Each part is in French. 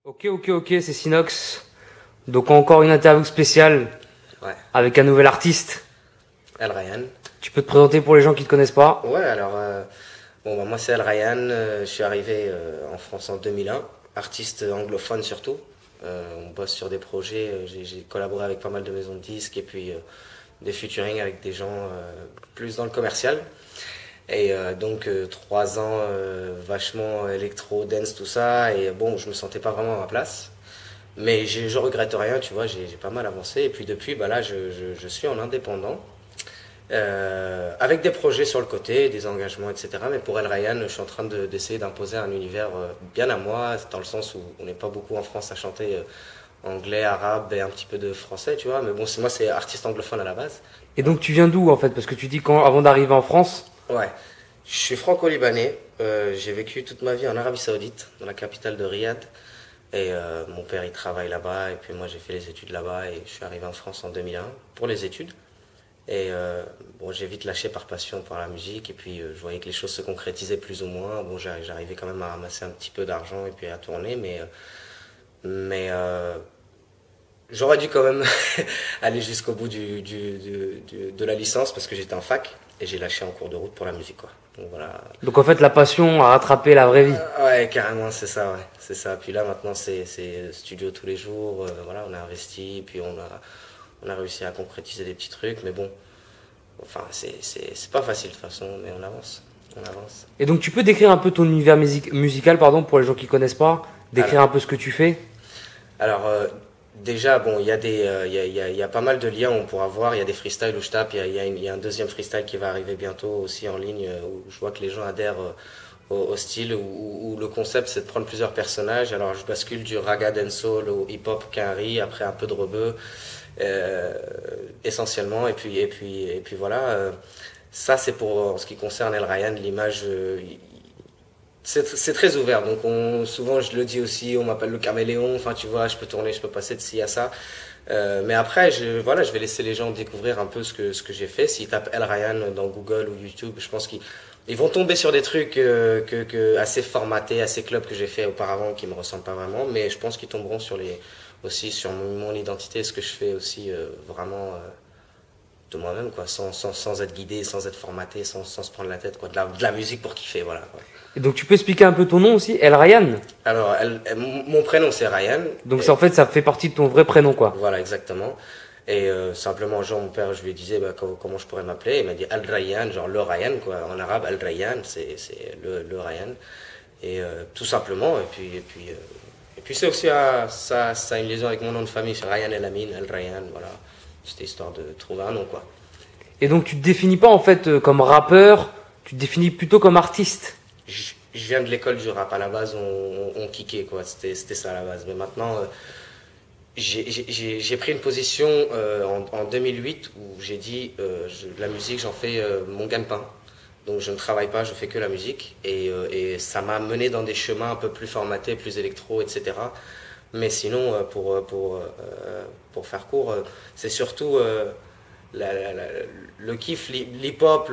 Ok, c'est Sinox. Donc encore une interview spéciale Ouais. avec un nouvel artiste. El Ryan. Tu peux te présenter pour les gens qui ne te connaissent pas. Ouais, alors, moi c'est El Ryan. Je suis arrivé en France en 2001, artiste anglophone surtout. On bosse sur des projets. J'ai collaboré avec pas mal de maisons de disques et puis des featuring avec des gens plus dans le commercial. Et donc 3 ans vachement électro, dance, tout ça. Et bon, je me sentais pas vraiment à ma place. Mais je regrette rien, tu vois, j'ai pas mal avancé. Et puis depuis, bah là, je suis en indépendant. Avec des projets sur le côté, des engagements, etc. Mais pour El Ryan, je suis en train d'essayer d'imposer un univers bien à moi, dans le sens où on n'est pas beaucoup en France à chanter anglais, arabe et un petit peu de français, tu vois. Mais bon, moi, c'est artiste anglophone à la base. Et donc tu viens d'où en fait? Parce que tu dis avant d'arriver en France. Ouais, je suis franco-libanais. J'ai vécu toute ma vie en Arabie Saoudite, dans la capitale de Riyad. Et mon père, il travaille là-bas. Et puis moi, j'ai fait les études là-bas. Et je suis arrivé en France en 2001 pour les études. Et bon, j'ai vite lâché par passion pour la musique. Et puis, je voyais que les choses se concrétisaient plus ou moins. Bon, j'arrivais quand même à ramasser un petit peu d'argent et puis à tourner. Mais j'aurais dû quand même aller jusqu'au bout de la licence parce que j'étais en fac. Et j'ai lâché en cours de route pour la musique, quoi. Donc voilà. Donc en fait la passion a rattrapé la vraie vie. Ouais, carrément, c'est ça, ouais. C'est ça. Puis là, maintenant, c'est studio tous les jours. Voilà, on a investi. Puis on a réussi à concrétiser des petits trucs. Mais bon. Enfin, c'est pas facile de toute façon, mais on avance. On avance. Et donc tu peux décrire un peu ton univers musical, pardon, pour les gens qui connaissent pas, décrire un peu ce que tu fais. Alors, déjà, bon, il y a il y a pas mal de liens, on pourra voir. Il y a des freestyles où je tape. Il y a un deuxième freestyle qui va arriver bientôt aussi en ligne, où je vois que les gens adhèrent au style, où le concept c'est de prendre plusieurs personnages. Alors, je bascule du raga dancehall au hip-hop Quinry, après un peu de rebeu. Essentiellement, et puis voilà, ça c'est pour en ce qui concerne El Ryan, l'image, c'est très ouvert, donc souvent je le dis aussi, on m'appelle le caméléon, enfin tu vois, je peux tourner, je peux passer de ci à ça, mais après voilà, je vais laisser les gens découvrir un peu ce que j'ai fait. S'ils tapent El Ryan dans Google ou YouTube, je pense qu'ils vont tomber sur des trucs assez formatés, assez club que j'ai fait auparavant, qui me ressemblent pas vraiment, mais je pense qu'ils tomberont aussi sur mon identité, ce que je fais aussi vraiment de moi-même, quoi, sans être guidé, sans être formaté, sans se prendre la tête, quoi, de la musique pour kiffer, voilà, quoi. Et donc tu peux expliquer un peu ton nom aussi, El Ryan. Alors, mon prénom c'est Ryan. Donc en fait ça fait partie de ton vrai prénom, quoi. Voilà, exactement. Et simplement, genre, mon père, je lui disais bah, comment je pourrais m'appeler. Il m'a dit Al Ryan, genre le Ryan, quoi. En arabe, Al Ryan, c'est le Ryan. Et tout simplement, et puis c'est aussi, ça a une liaison avec mon nom de famille, c'est Ryan El Amin, El Ryan, voilà. C'était histoire de trouver un nom, quoi. Et donc tu te définis pas en fait comme rappeur, tu te définis plutôt comme artiste. Je viens de l'école du rap, à la base on kickait, quoi, c'était ça à la base. Mais maintenant, j'ai pris une position en 2008 où j'ai dit, la musique j'en fais mon gagne-pain. Donc je ne travaille pas, je fais que la musique. Et ça m'a mené dans des chemins un peu plus formatés, plus électro, etc. Mais sinon, pour faire court, c'est surtout le kiff, l'hip-hop,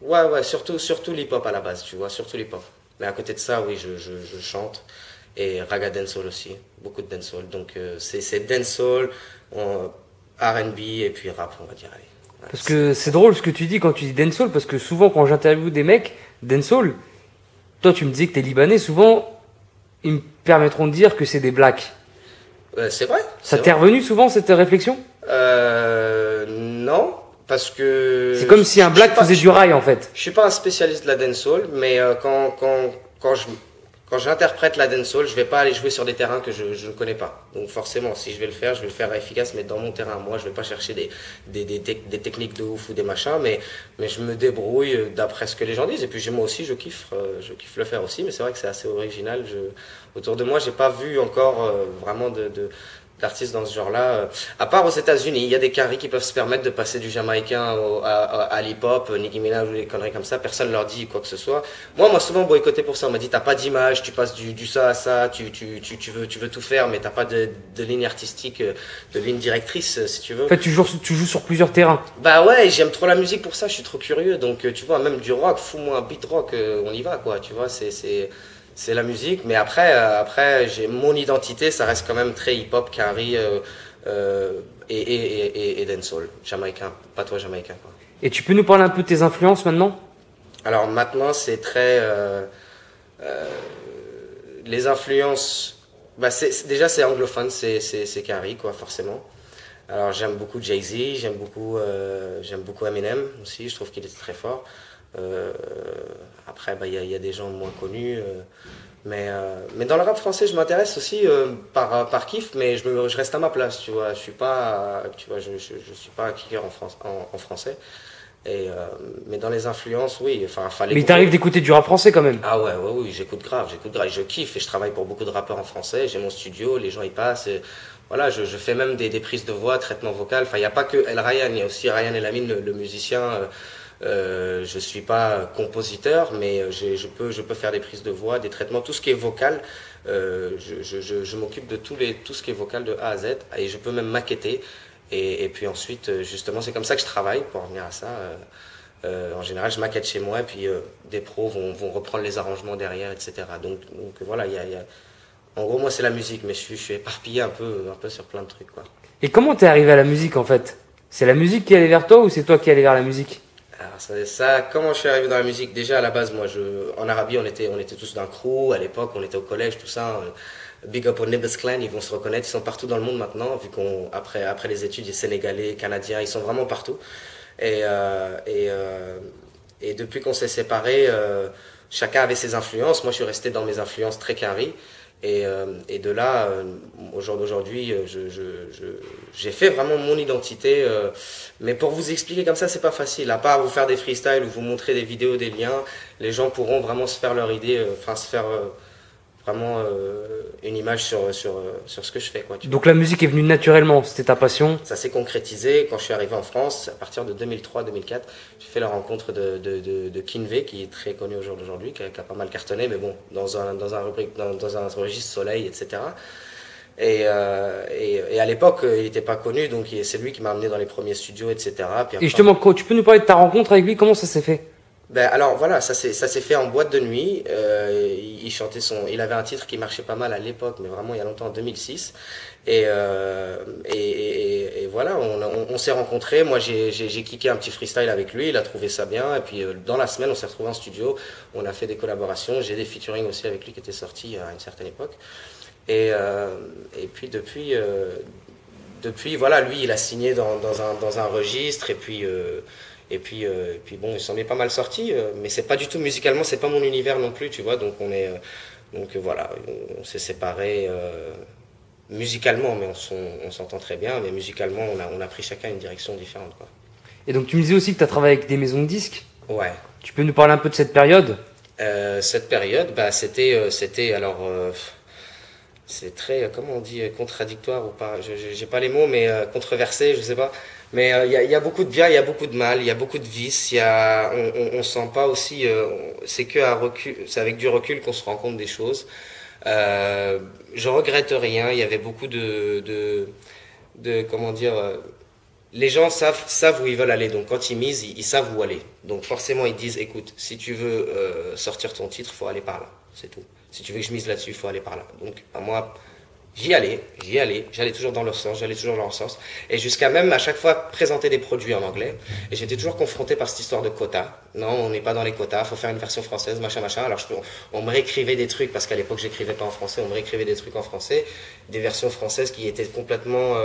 ouais, surtout l'hip-hop à la base, tu vois, surtout l'hip-hop. Mais à côté de ça, oui, je chante. Et raga dancehall aussi, beaucoup de dancehall. Donc c'est dancehall, R&B et puis rap, on va dire. Allez. Ouais, Parce que c'est drôle ce que tu dis quand tu dis dancehall, parce que souvent quand j'interviewe des mecs, dancehall, toi tu me disais que t'es libanais, souvent ils me permettront de dire que c'est des blacks. c'est vrai. Ça t'est revenu souvent cette réflexion? Non, parce que... C'est comme si un black faisait du rail en fait. Je suis pas un spécialiste de la dancehall, mais quand j'interprète la dancehall, je vais pas aller jouer sur des terrains que je ne connais pas. Donc forcément, si je vais le faire efficace, mais dans mon terrain. Moi, je vais pas chercher des techniques de ouf ou des machins, mais je me débrouille d'après ce que les gens disent. Et puis moi aussi, je kiffe le faire aussi, mais c'est vrai que c'est assez original. Autour de moi, j'ai pas vu encore vraiment d'artistes dans ce genre-là. À part aux États-Unis, il y a des caries qui peuvent se permettre de passer du jamaïcain à l'hip-hop, Nicki Minaj ou des conneries comme ça. Personne leur dit quoi que ce soit. Moi, on m'a souvent boycotté pour ça. On m'a dit t'as pas d'image, tu passes du ça à ça, tu veux tout faire, mais t'as pas de ligne artistique, de ligne directrice, si tu veux. En fait, tu joues sur plusieurs terrains. Bah ouais, j'aime trop la musique pour ça. Je suis trop curieux. Donc tu vois, même du rock, fous-moi un beat rock, on y va quoi. Tu vois, C'est la musique, mais après j'ai mon identité, ça reste quand même très hip-hop, carry et dancehall, jamaïcain, patois jamaïcain, quoi. Et tu peux nous parler un peu de tes influences maintenant? Alors maintenant, c'est très euh, les influences. Bah déjà c'est anglophone, c'est carry quoi, forcément. Alors j'aime beaucoup Jay-Z, j'aime beaucoup Eminem aussi, je trouve qu'il était très fort. Euh, Après, bah, y a des gens moins connus. Mais dans le rap français, je m'intéresse aussi par kiff, mais je reste à ma place, tu vois. Je suis pas, tu vois, je suis pas un kicker en français. Mais dans les influences, oui, enfin, fallait. Mais il t'arrive d'écouter du rap français quand même. Ah ouais, ouais, oui, j'écoute grave, je kiffe et je travaille pour beaucoup de rappeurs en français. J'ai mon studio, les gens y passent. Et voilà, je fais même des prises de voix, traitement vocal. Enfin, il n'y a pas que El Ryan, il y a aussi Ryan Elamine, le musicien. Je suis pas compositeur, mais je peux faire des prises de voix, des traitements, tout ce qui est vocal. Je m'occupe de tout ce qui est vocal de A à Z et je peux même maqueter. Et puis ensuite, justement, c'est comme ça que je travaille pour revenir à ça. En général, je maquette chez moi et puis des pros vont reprendre les arrangements derrière, etc. Donc voilà, en gros, moi, c'est la musique, mais je suis éparpillé un peu sur plein de trucs, quoi. Et comment t'es arrivé à la musique en fait? C'est la musique qui est allée vers toi ou c'est toi qui es allé vers la musique? Alors comment je suis arrivé dans la musique? Déjà à la base, en Arabie, on était tous d'un crew. À l'époque, on était au collège, tout ça. Big up au Nibbles Clan, ils vont se reconnaître. Ils sont partout dans le monde maintenant, vu après les études, les Sénégalais, Canadiens, ils sont vraiment partout. Et, euh, et, euh, et depuis qu'on s'est séparés, chacun avait ses influences. Moi, je suis resté dans mes influences très carry. Et de là, au jour d'aujourd'hui, j'ai fait vraiment mon identité. Mais pour vous expliquer comme ça, c'est pas facile. À part vous faire des freestyles ou vous montrer des vidéos, des liens, les gens pourront vraiment se faire leur idée, enfin se faire vraiment une image sur ce que je fais, quoi. Donc la musique est venue naturellement, c'était ta passion. Ça s'est concrétisé quand je suis arrivé en France, à partir de 2003-2004. J'ai fait la rencontre de Kinvé, qui est très connu au jour d'aujourd'hui, qui a pas mal cartonné, mais bon, dans un registre soleil, etc. Et à l'époque, il n'était pas connu, donc c'est lui qui m'a amené dans les premiers studios, etc. Puis Et justement, tu peux nous parler de ta rencontre avec lui, comment ça s'est fait? ben alors voilà, ça s'est fait en boîte de nuit. Il avait un titre qui marchait pas mal à l'époque, mais vraiment il y a longtemps, en 2006. Et voilà, on s'est rencontrés. Moi j'ai kické un petit freestyle avec lui, il a trouvé ça bien. Et puis dans la semaine, on s'est retrouvés en studio, on a fait des collaborations. J'ai des featuring aussi avec lui qui étaient sortis à une certaine époque. Et puis depuis voilà, lui il a signé dans un registre et puis bon, il s'en est pas mal sorti, mais c'est pas du tout musicalement, c'est pas mon univers non plus, tu vois. Donc voilà, on s'est séparés musicalement, mais on s'entend très bien. Mais musicalement, on a pris chacun une direction différente, quoi. Et donc tu me disais aussi que tu as travaillé avec des maisons de disques. Ouais. Tu peux nous parler un peu de cette période? Cette période, bah c'était alors. C'est très, comment on dit, contradictoire ou pas, j'ai pas les mots, mais controversé, je sais pas. Mais il y a beaucoup de bien, il y a beaucoup de mal, il y a beaucoup de vices, on sent pas aussi, c'est avec du recul qu'on se rend compte des choses. Je regrette rien, il y avait beaucoup comment dire, les gens savent où ils veulent aller, donc quand ils misent, ils savent où aller. Donc forcément ils disent, écoute, si tu veux sortir ton titre, faut aller par là, c'est tout. Si tu veux que je mise là-dessus, il faut aller par là. Donc, moi, j'allais toujours dans leur sens, Et jusqu'à même, à chaque fois, présenter des produits en anglais. Et j'étais toujours confronté par cette histoire de quotas. Non, on n'est pas dans les quotas, il faut faire une version française, machin. Alors, on me réécrivait des trucs, parce qu'à l'époque, j'écrivais pas en français, on me réécrivait des trucs en français, des versions françaises qui étaient complètement...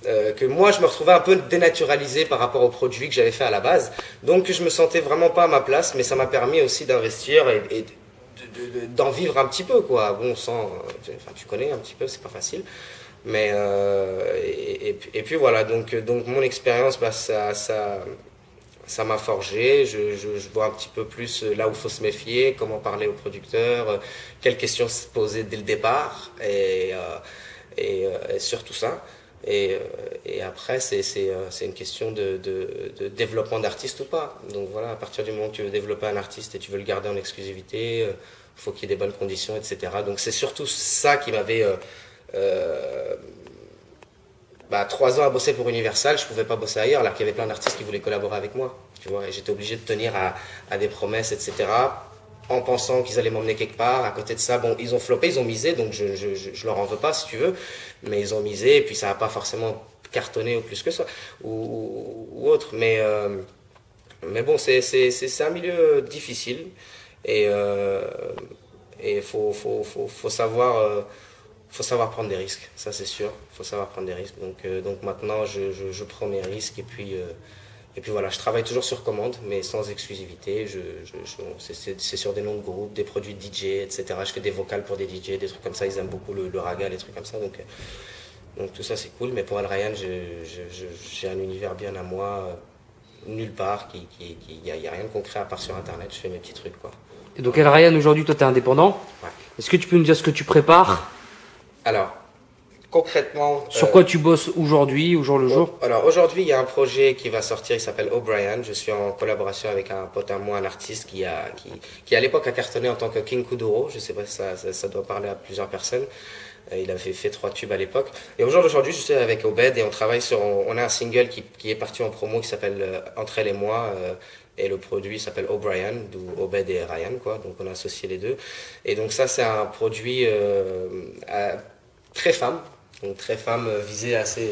que moi, je me retrouvais un peu dénaturalisé par rapport aux produits que j'avais fait à la base. Donc, je me sentais vraiment pas à ma place, mais ça m'a permis aussi d'investir et d'en vivre un petit peu, quoi. Bon, enfin, tu connais un petit peu, c'est pas facile. Mais et puis voilà, donc mon expérience, bah, ça m'a forgé. Je vois un petit peu plus là où il faut se méfier, comment parler aux producteurs, quelles questions se poser dès le départ, et surtout ça. Et après, c'est une question de développement d'artiste ou pas. Donc voilà, à partir du moment où tu veux développer un artiste et tu veux le garder en exclusivité, faut qu'il y ait des bonnes conditions, etc. Donc c'est surtout ça qui m'avait... 3 ans à bosser pour Universal, je pouvais pas bosser ailleurs, alors qu'il y avait plein d'artistes qui voulaient collaborer avec moi. Tu vois, et j'étais obligé de tenir à des promesses, etc. en pensant qu'ils allaient m'emmener quelque part. À côté de ça, bon, ils ont floppé, ils ont misé, donc je leur en veux pas si tu veux, mais ils ont misé et puis ça n'a pas forcément cartonné ou plus que ça ou autre. Mais bon, c'est un milieu difficile et et faut savoir prendre des risques, ça c'est sûr. Faut savoir prendre des risques. Donc maintenant, je prends mes risques et puis voilà, je travaille toujours sur commande, mais sans exclusivité. C'est sur des noms de groupe, des produits de DJ, etc. Je fais des vocales pour des DJ, des trucs comme ça. Ils aiment beaucoup le raga, les trucs comme ça. Donc tout ça c'est cool. Mais pour Al Ryan, j'ai un univers bien à moi, nulle part. Y a rien de concret à part sur Internet. Je fais mes petits trucs quoi. Et donc, El Ryan, aujourd'hui, toi, tu es indépendant. Ouais. Est-ce que tu peux nous dire ce que tu prépares? Alors, concrètement. Sur quoi tu bosses aujourd'hui, au jour le jour? Alors aujourd'hui, il y a un projet qui va sortir, il s'appelle O'Brien. Je suis en collaboration avec un pote à moi, un artiste qui à l'époque a cartonné en tant que King Kuduro. Je sais pas si ça doit parler à plusieurs personnes. Il avait fait 3 tubes à l'époque. Et aujourd'hui, je suis avec Obed et on travaille on a un single qui est parti en promo qui s'appelle Entre elle et moi. Et le produit s'appelle O'Brien, d'où Obed et Ryan, quoi. Donc on a associé les deux. Et donc ça, c'est un produit très femme. Donc très femme, visé assez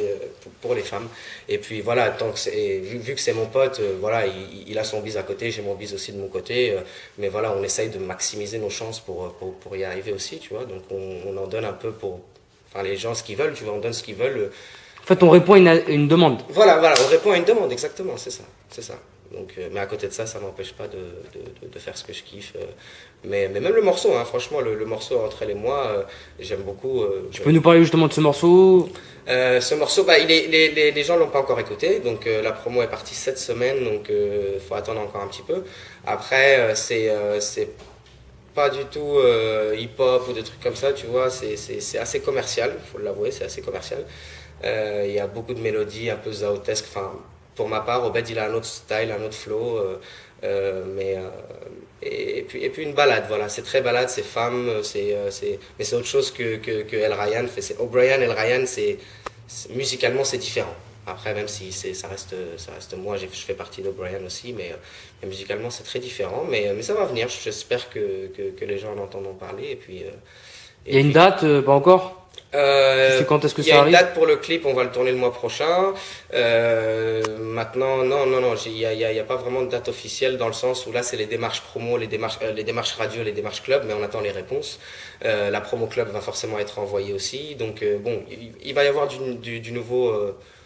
pour les femmes. Et puis voilà, vu que c'est mon pote, voilà, il a son bise à côté, j'ai mon bise aussi de mon côté. Mais voilà, on essaye de maximiser nos chances pour y arriver aussi, tu vois. Donc on en donne un peu enfin les gens ce qu'ils veulent, tu vois, on donne ce qu'ils veulent. En fait, on répond à une demande. Voilà, on répond à une demande, exactement, c'est ça. Donc, mais à côté de ça, ça m'empêche pas de faire ce que je kiffe. Mais même le morceau, hein, franchement, le morceau Entre elle et moi, j'aime beaucoup. Tu peux nous parler justement de ce morceau? Ce morceau, bah, les gens l'ont pas encore écouté, donc la promo est partie cette semaine, donc faut attendre encore un petit peu. Après, c'est pas du tout hip-hop ou des trucs comme ça, tu vois, c'est assez commercial, faut l'avouer, c'est assez commercial. Il y a beaucoup de mélodies un peu zaotesques, enfin, pour ma part, Obed, il a un autre style, un autre flow, et puis une balade, voilà, c'est très balade, c'est femme, mais c'est autre chose que El Ryan fait. C'est O'Brien, El Ryan, musicalement c'est différent. Après, même si ça reste moi, je fais partie d'O'Brien aussi, mais musicalement c'est très différent, mais ça va venir, j'espère que les gens en entendront parler, et puis... Il y a une date, pas encore? Tu sais quand est-ce que ça arrive? Il y a une date pour le clip, on va le tourner le mois prochain. Maintenant, non, il y a pas vraiment de date officielle dans le sens où là c'est les démarches promo, les démarches radio, les démarches club, mais on attend les réponses. La promo club va forcément être envoyée aussi, donc bon, il va y avoir du nouveau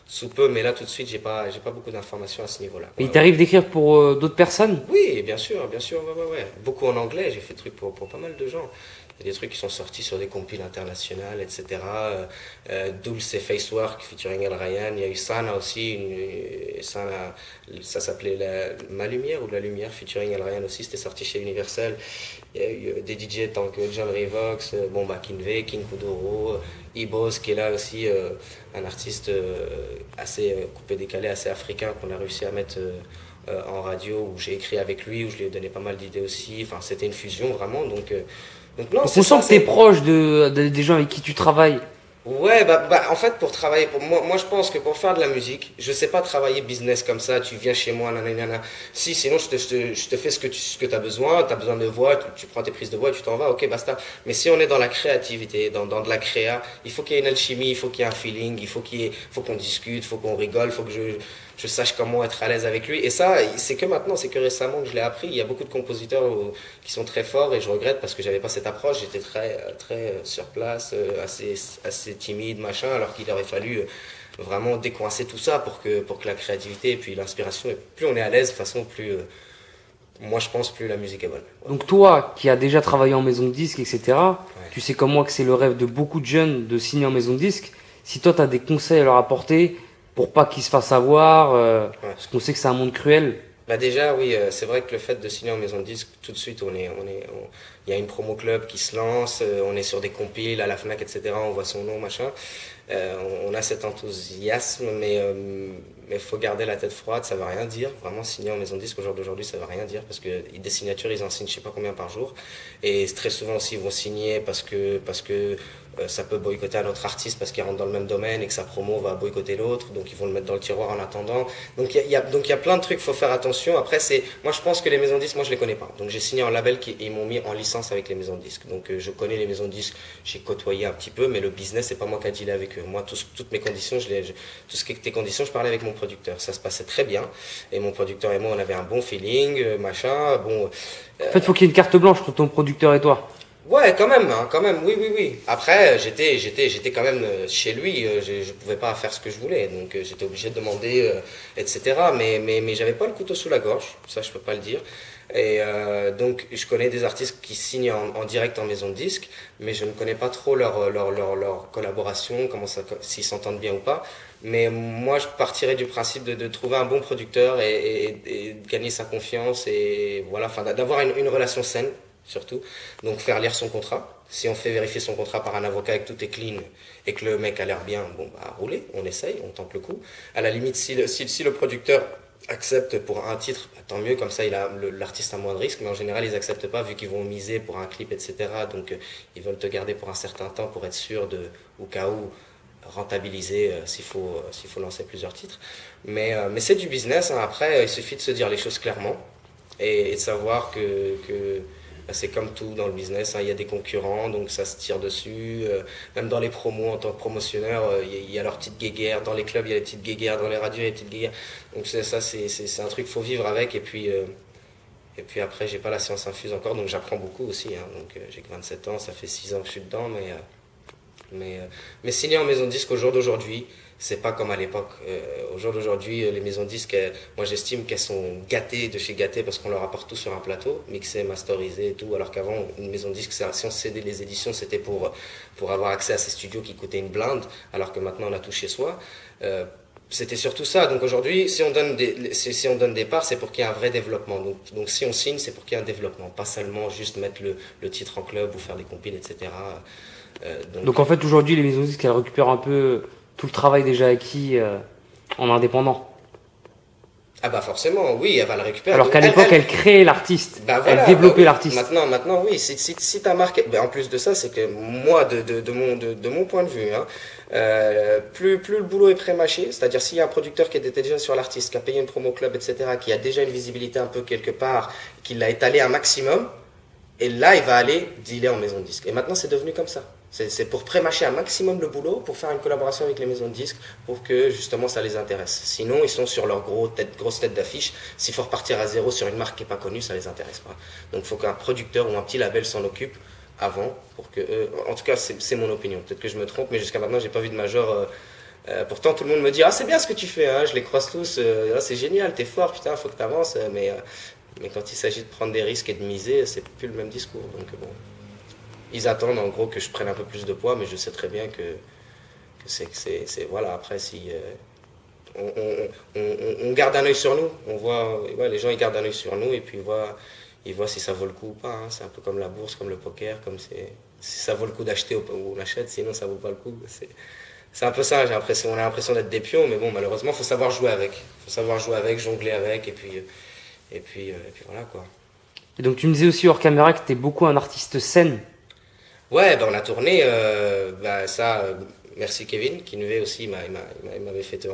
sous peu, mais là tout de suite j'ai pas beaucoup d'informations à ce niveau-là. Et il t'arrive d'écrire pour d'autres personnes? Oui, bien sûr, ouais. Beaucoup en anglais, j'ai fait des trucs pour pas mal de gens. Il y a des trucs qui sont sortis sur des compiles internationales, etc. Dulce Facework featuring El Ryan. Il y a eu Sana aussi. Sana, ça s'appelait Ma Lumière ou La Lumière featuring El Ryan aussi. C'était sorti chez Universal. Il y a eu des DJ tant que John Revox, Kinvey, King Kuduro, Ibos qui est là aussi, un artiste assez coupé-décalé, assez africain qu'on a réussi à mettre en radio, où j'ai écrit avec lui, où je lui ai donné pas mal d'idées aussi. Enfin, c'était une fusion vraiment. Donc non, on sent que tu es proche des gens avec qui tu travailles. Ouais, en fait, pour travailler, moi je pense que pour faire de la musique, je sais pas travailler business comme ça, tu viens chez moi, nanana. Si, sinon je te fais ce que tu as besoin de voix, tu prends tes prises de voix, tu t'en vas, ok, basta. Mais si on est dans la créativité, dans de la créa, il faut qu'il y ait une alchimie, il faut qu'il y ait un feeling, faut qu'on discute, faut qu'on rigole, faut que je sache comment être à l'aise avec lui. Et ça, c'est que récemment que je l'ai appris. Il y a beaucoup de compositeurs qui sont très forts et je regrette parce que j'avais pas cette approche. J'étais très sur place, assez timide, machin, alors qu'il aurait fallu vraiment décoincer tout ça pour que la créativité et puis l'inspiration, plus on est à l'aise, de toute façon, plus, moi je pense, plus la musique est bonne. Ouais. Donc toi, qui as déjà travaillé en maison de disques, etc., Ouais. tu sais comme moi que c'est le rêve de beaucoup de jeunes de signer en maison de disques. Si toi, tu as des conseils à leur apporter pour pas qu'ils se fassent avoir, parce qu'on sait que c'est un monde cruel. Bah déjà, oui, c'est vrai que le fait de signer en maison de disque, tout de suite, il y a une promo club qui se lance, on est sur des compiles à la Fnac, etc., on voit son nom, machin. On a cet enthousiasme, mais il faut garder la tête froide, ça ne veut rien dire. Vraiment, signer en maison de disque au jour d'aujourd'hui, ça ne veut rien dire parce que des signatures, ils en signent je ne sais pas combien par jour. Et très souvent aussi, ils vont signer parce que ça peut boycotter un autre artiste parce qu'il rentre dans le même domaine et que sa promo va boycotter l'autre, donc ils vont le mettre dans le tiroir en attendant. Donc il y a plein de trucs, il faut faire attention. Après, moi je pense que les maisons de disques, moi je les connais pas. Donc j'ai signé un label ils m'ont mis en licence avec les maisons de disques. Donc je connais les maisons de disques, j'ai côtoyé un petit peu, mais le business, c'est pas moi qui a dealé avec eux. Moi, toutes mes conditions, tout ce qui était conditions, je parlais avec mon producteur. Ça se passait très bien. Et mon producteur et moi, on avait un bon feeling, machin. Bon, En fait, il faut qu'il y ait une carte blanche entre ton producteur et toi. Ouais, quand même, hein, quand même, oui. Après, j'étais quand même chez lui, je pouvais pas faire ce que je voulais, donc j'étais obligé de demander, etc. Mais j'avais pas le couteau sous la gorge, ça je peux pas le dire. Et donc je connais des artistes qui signent en direct en maison de disque, mais je ne connais pas trop leur collaboration, s'ils s'entendent bien ou pas. Mais moi, je partirais du principe de trouver un bon producteur et de gagner sa confiance et voilà, enfin d'avoir une relation saine surtout. Donc faire lire son contrat. Si on fait vérifier son contrat par un avocat et que tout est clean et que le mec a l'air bien, bon bah rouler, on essaye, on tente le coup. À la limite, si le producteur accepte pour un titre, bah, tant mieux, comme ça l'artiste a moins de risques, mais en général ils acceptent pas vu qu'ils vont miser pour un clip, etc. Donc ils veulent te garder pour un certain temps pour être sûr au cas où, rentabiliser s'il faut lancer plusieurs titres. Mais c'est du business, hein. Après il suffit de se dire les choses clairement et de savoir que c'est comme tout dans le business, hein, il y a des concurrents, donc ça se tire dessus. Même dans les promos, en tant que promotionneur, il y a leurs petites guéguerres. Dans les clubs, il y a les petites guéguerres. Dans les radios, il y a les petites guéguerres. Donc c'est un truc qu'il faut vivre avec. Et puis après, j'ai pas la science infuse encore, donc j'apprends beaucoup aussi. Hein. Donc j'ai que 27 ans, ça fait 6 ans que je suis dedans. Mais signer en maison de disque au jour d'aujourd'hui, c'est pas comme à l'époque. Au jour d'aujourd'hui, les maisons de disques, moi j'estime qu'elles sont gâtées de chez gâtées parce qu'on leur apporte tout sur un plateau, mixé, masterisé et tout. Alors qu'avant, une maison de disques, si on cédait les éditions, c'était pour avoir accès à ces studios qui coûtaient une blinde, alors que maintenant on a tout chez soi. C'était surtout ça. Donc aujourd'hui, si on donne des parts, c'est pour qu'il y ait un vrai développement. Donc si on signe, c'est pour qu'il y ait un développement, pas seulement juste mettre le titre en club ou faire des compiles, etc. Donc en fait, aujourd'hui, les maisons de disques, elles récupèrent un peu tout le travail déjà acquis en indépendant. Ah bah forcément, oui, elle va le récupérer. Alors qu'à l'époque, elle créait l'artiste, bah voilà, elle développait oui. l'artiste. Maintenant, oui, si ta marque, bah en plus de ça, c'est que moi, de mon point de vue, hein, plus le boulot est pré-mâché, c'est-à-dire s'il y a un producteur qui était déjà sur l'artiste, qui a payé une promo club, etc., qui a déjà une visibilité un peu quelque part, qui l'a étalé un maximum, et là, il va aller dealer en maison de disque. Et maintenant, c'est devenu comme ça. C'est pour pré-mâcher un maximum le boulot, pour faire une collaboration avec les maisons de disques, pour que justement ça les intéresse. Sinon, ils sont sur leur grosse tête d'affiche. S'il faut repartir à zéro sur une marque qui n'est pas connue, ça les intéresse pas. Donc il faut qu'un producteur ou un petit label s'en occupe avant, pour que en tout cas, c'est mon opinion. Peut-être que je me trompe, mais jusqu'à maintenant, j'ai pas vu de major. Pourtant, tout le monde me dit « Ah, c'est bien ce que tu fais, hein, je les croise tous, ah, c'est génial, t'es fort, putain, faut que t'avances. » Mais quand il s'agit de prendre des risques et de miser, c'est plus le même discours. Donc bon. Ils attendent en gros que je prenne un peu plus de poids, mais je sais très bien que voilà, après si on garde un œil sur nous, on voit, ouais, les gens ils gardent un œil sur nous et puis ils voient si ça vaut le coup ou pas, hein. C'est un peu comme la bourse, comme le poker, si ça vaut le coup d'acheter ou on achète, sinon ça vaut pas le coup. C'est un peu ça, on a l'impression d'être des pions, mais bon, malheureusement, faut savoir jouer avec. Faut savoir jouer avec, jongler avec, et puis voilà quoi. Et donc tu me disais aussi hors caméra que tu es beaucoup un artiste scène. Ouais, on a tourné, merci Kevin, qui nous aussi, il m'avait fait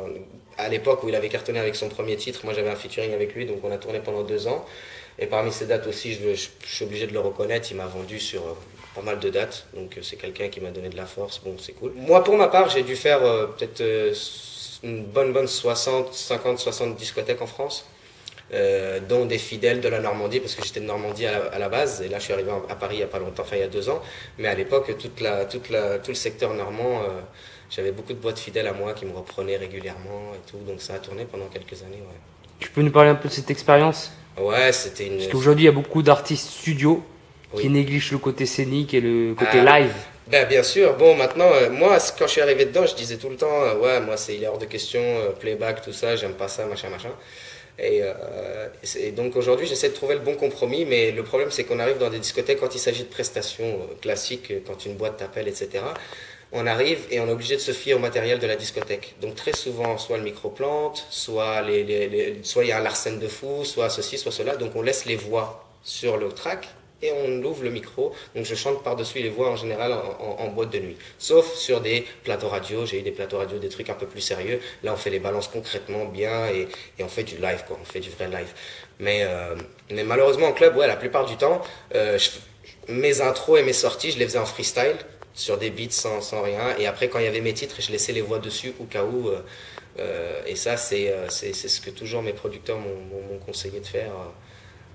à l'époque où il avait cartonné avec son premier titre, moi j'avais un featuring avec lui, donc on a tourné pendant 2 ans. Et parmi ces dates aussi, je suis obligé de le reconnaître, il m'a vendu sur pas mal de dates, donc c'est quelqu'un qui m'a donné de la force, bon c'est cool. Moi pour ma part, j'ai dû faire peut-être une bonne 60 discothèques en France. Dont des fidèles de la Normandie, parce que j'étais de Normandie à la base, et là je suis arrivé à Paris il n'y a pas longtemps, enfin il y a 2 ans, mais à l'époque tout le secteur normand, j'avais beaucoup de boîtes fidèles à moi qui me reprenaient régulièrement et tout, donc ça a tourné pendant quelques années. Ouais. Tu peux nous parler un peu de cette expérience? Ouais, c'était une... Parce qu'aujourd'hui il y a beaucoup d'artistes studio qui négligent le côté scénique et le côté live. Ben, bien sûr, bon maintenant, moi quand je suis arrivé dedans, je disais tout le temps, ouais moi il est hors de question, playback, tout ça, j'aime pas ça, machin. Et donc aujourd'hui j'essaie de trouver le bon compromis, mais le problème c'est qu'on arrive dans des discothèques quand il s'agit de prestations classiques, quand une boîte t'appelle, etc. on arrive et on est obligé de se fier au matériel de la discothèque. Donc très souvent, soit le micro plante, soit soit il y a un Larsen de fou, soit ceci, soit cela. Donc on laisse les voix sur le track et on ouvre le micro. Donc je chante par-dessus les voix en général en boîte de nuit. Sauf sur des plateaux radio, j'ai eu des plateaux radio, des trucs un peu plus sérieux. Là on fait les balances concrètement bien et on fait du live, quoi. On fait du vrai live. Mais malheureusement en club, ouais, la plupart du temps, mes intros et mes sorties, je les faisais en freestyle, sur des beats sans rien. Et après quand il y avait mes titres, je laissais les voix dessus au cas où. Et ça c'est ce que toujours mes producteurs m'ont conseillé de faire.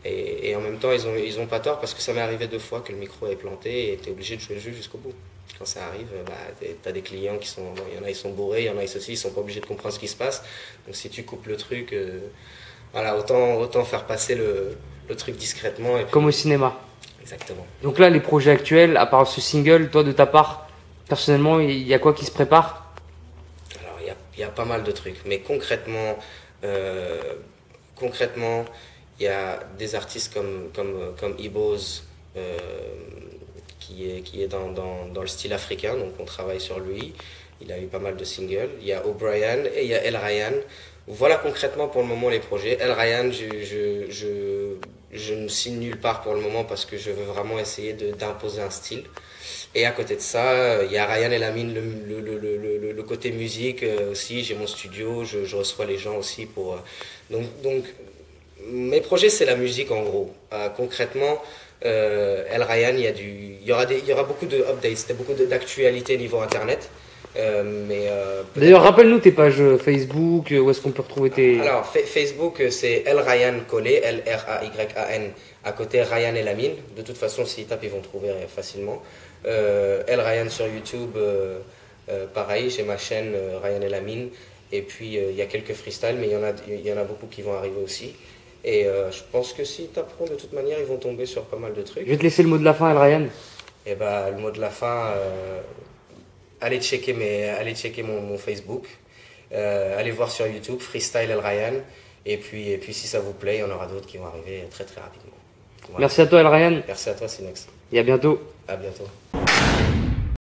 Et en même temps, ils ont pas tort parce que ça m'est arrivé 2 fois que le micro est planté et tu es obligé de jouer le jeu jusqu'au bout. Quand ça arrive, tu as des clients qui sont. Il y en a, ils sont bourrés, il y en a, ils sont pas obligés de comprendre ce qui se passe. Donc si tu coupes le truc, voilà, autant faire passer le truc discrètement. Et puis, Comme au cinéma. Exactement. Donc là, les projets actuels, à part ce single, toi de ta part, personnellement, il y a quoi qui se prépare? Alors, il y a pas mal de trucs. Mais concrètement, il y a des artistes comme Ibos qui est dans le style africain, donc on travaille sur lui. Il a eu pas mal de singles. Il y a O'Brien et il y a El Ryan. Voilà concrètement pour le moment les projets. El Ryan, je ne signe nulle part pour le moment parce que je veux vraiment essayer d'imposer un style. Et à côté de ça, il y a Ryan El Amin, le côté musique aussi. J'ai mon studio, je reçois les gens aussi pour. Donc mes projets, c'est la musique en gros. Concrètement, El Ryan, il y aura beaucoup de updates, beaucoup d'actualités niveau internet. D'ailleurs, rappelle-nous tes pages Facebook, où est-ce qu'on peut retrouver tes... Alors, Facebook, c'est El Ryan collé, L-R-A-Y-A-N, à côté Ryan El Amin. De toute façon, s'ils tapent, ils vont trouver facilement. El Ryan sur YouTube, pareil, j'ai ma chaîne Ryan El Amin. Et puis, il y a quelques freestyles, mais il y en a beaucoup qui vont arriver aussi. Et je pense que s'ils taperont, de toute manière, ils vont tomber sur pas mal de trucs. Je vais te laisser le mot de la fin, El Ryan. Et le mot de la fin, allez checker mon Facebook, allez voir sur YouTube, Freestyle El Ryan. Et puis si ça vous plaît, il y en aura d'autres qui vont arriver très très rapidement. Voilà. Merci à toi, El Ryan. Merci à toi, Sinex. Et à bientôt. À bientôt.